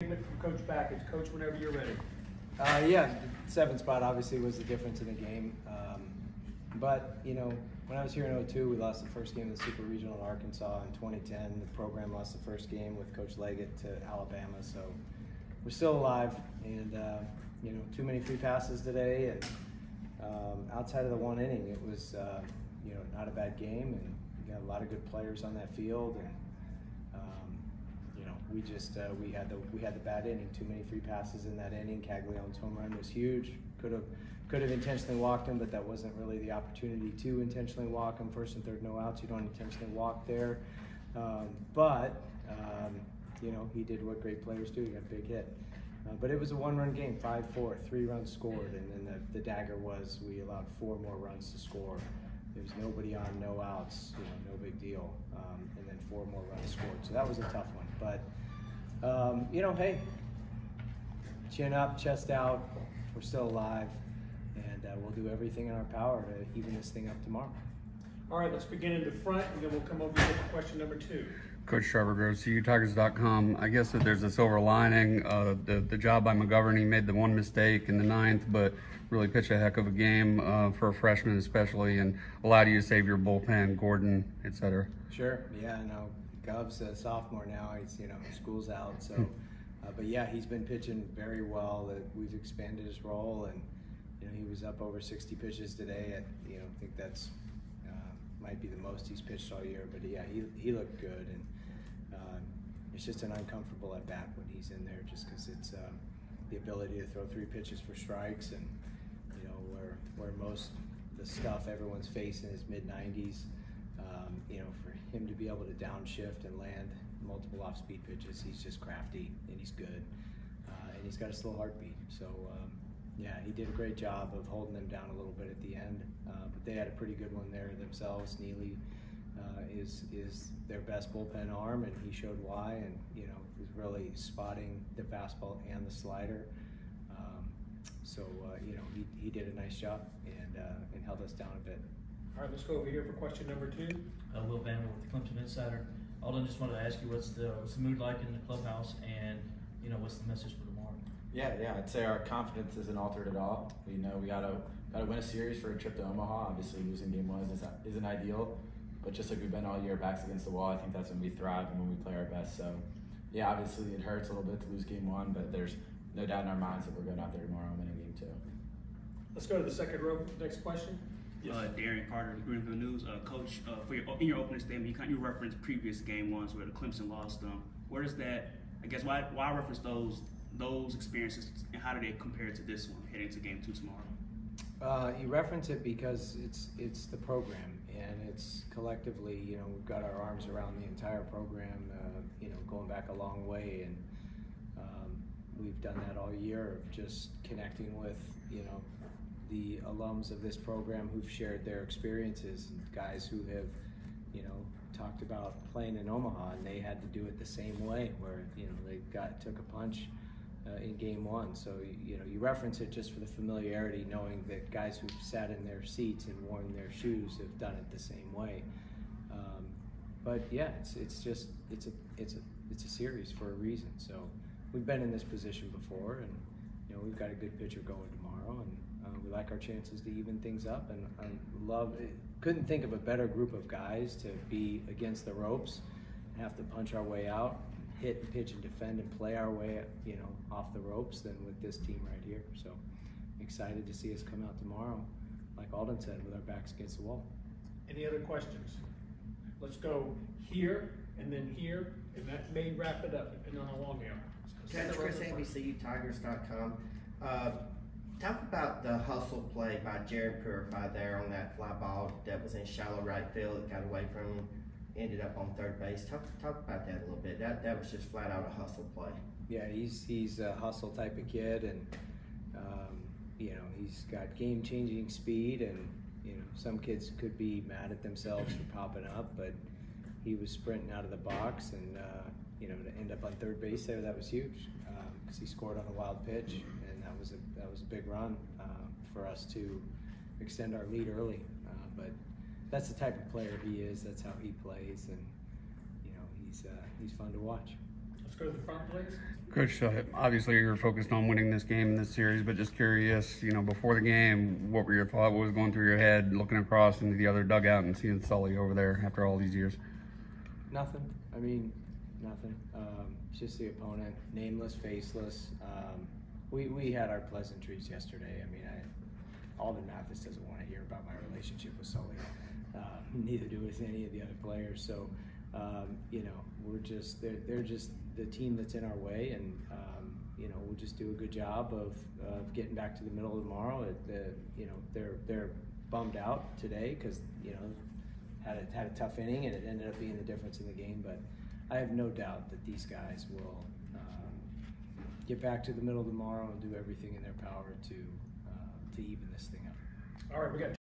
From Coach Bakich. Coach, whenever you're ready. Yeah, the 7 spot obviously was the difference in the game. But, you know, when I was here in 02, we lost the first game of the Super Regional in Arkansas. In 2010, the program lost the first game with Coach Leggett to Alabama. So we're still alive. And, you know, too many free passes today. And outside of the 1 inning, it was, you know, not a bad game. And we got a lot of good players on that field. And, you know, we just we had the bad inning. Too many free passes in that inning. Caglianone's home run was huge. Could have intentionally walked him, but that wasn't really the opportunity to intentionally walk him. First and third, no outs. You don't intentionally walk there. You know, he did what great players do. He got a big hit. But it was a 1-run game, 5-4, 3 runs scored, and then the dagger was we allowed 4 more runs to score. There was nobody on, no outs, you know, no big deal, and then 4 more runs scored. So that was a tough one. But you know, hey, chin up, chest out. We're still alive, and we'll do everything in our power to even this thing up tomorrow. All right, let's begin in the front, and then we'll come over here for question number 2. Coach Trevor Groves, CUTigers.com. I guess that there's a silver lining. The job by McGovern, he made the 1 mistake in the 9th, but really pitched a heck of a game for a freshman especially, and allowed you to save your bullpen, Gordon, etc. Sure. Yeah. No. Gov's a sophomore now. He's, you know, school's out. So, but yeah, he's been pitching very well. We've expanded his role, and you know, he was up over 60 pitches today. I think that's might be the most he's pitched all year. But yeah, he looked good, and it's just an uncomfortable at bat when he's in there, just because it's the ability to throw 3 pitches for strikes, and you know, where most the stuff everyone's facing is mid-90s. You know, for him to be able to downshift and land multiple off-speed pitches, he's just crafty, and he's good, and he's got a slow heartbeat. So yeah, he did a great job of holding them down a little bit at the end, but they had a pretty good one there themselves. Neely is their best bullpen arm, and he showed why, and you know, was really spotting the fastball and the slider. You know, he did a nice job and held us down a bit. All right, let's go over here for question number 2. Will Banner with the Clemson Insider. Alden, just wanted to ask you what's the mood like in the clubhouse, and you know, what's the message for tomorrow? Yeah, I'd say our confidence isn't altered at all. We know we gotta win a series for a trip to Omaha. Obviously, losing game 1 isn't ideal, but just like we've been all year, backs against the wall, I think that's when we thrive and when we play our best. So, yeah, obviously it hurts a little bit to lose game 1, but there's no doubt in our minds that we're going out there tomorrow and winning game 2. Let's go to the second row. Next question. Yes. Darian Carter, Greenville News. Coach, in your opening statement, you referenced previous game 1s where the Clemson lost them. Where does that? I guess why reference those experiences, and how do they compare to this one heading to game 2 tomorrow? You reference it because it's the program, and it's collectively, you know, we've got our arms around the entire program, you know, going back a long way, and we've done that all year of just connecting with, you know, the alums of this program who've shared their experiences, and guys who have, you know, talked about playing in Omaha, and they had to do it the same way, where, you know, they took a punch in game 1. So, you know, you reference it just for the familiarity, knowing that guys who've sat in their seats and worn their shoes have done it the same way. But yeah, it's a series for a reason. So we've been in this position before, and you know, we've got a good pitcher going tomorrow, and we like our chances to even things up. And couldn't think of a better group of guys to be against the ropes and have to punch our way out, hit and pitch and defend and play our way, you know, off the ropes than with this team right here. So excited to see us come out tomorrow, like Alden said, with our backs against the wall. Any other questions? Let's go here and then here, and that may wrap it up depending on how long they are. Coach Chris, CUTigers.com. Talk about the hustle play by Jared Purify there on that fly ball that was in shallow right field. It got away from him, ended up on third base. Talk about that a little bit. That was just flat out a hustle play. Yeah, he's a hustle type of kid, and you know, he's got game-changing speed, and you know, some kids could be mad at themselves for popping up, but he was sprinting out of the box, and you know, to end up on third base there, that was huge, because he scored on a wild pitch, and that was a big run for us to extend our lead early. But that's the type of player he is. That's how he plays, and you know, he's fun to watch. Let's go to the front, please. Coach, obviously you're focused on winning this game and this series, but just curious, before the game, what were your thoughts? What was going through your head looking across into the other dugout and seeing Sully over there after all these years? Nothing. Nothing. Just the opponent, nameless, faceless. We had our pleasantries yesterday. Alden Mathis doesn't want to hear about my relationship with Sully. Neither do with any of the other players. So, they're just the team that's in our way, and we'll just do a good job of getting back to the middle tomorrow. They're bummed out today because had a tough inning and it ended up being the difference in the game. But I have no doubt that these guys will get back to the middle tomorrow and do everything in their power to even this thing up. All right, we got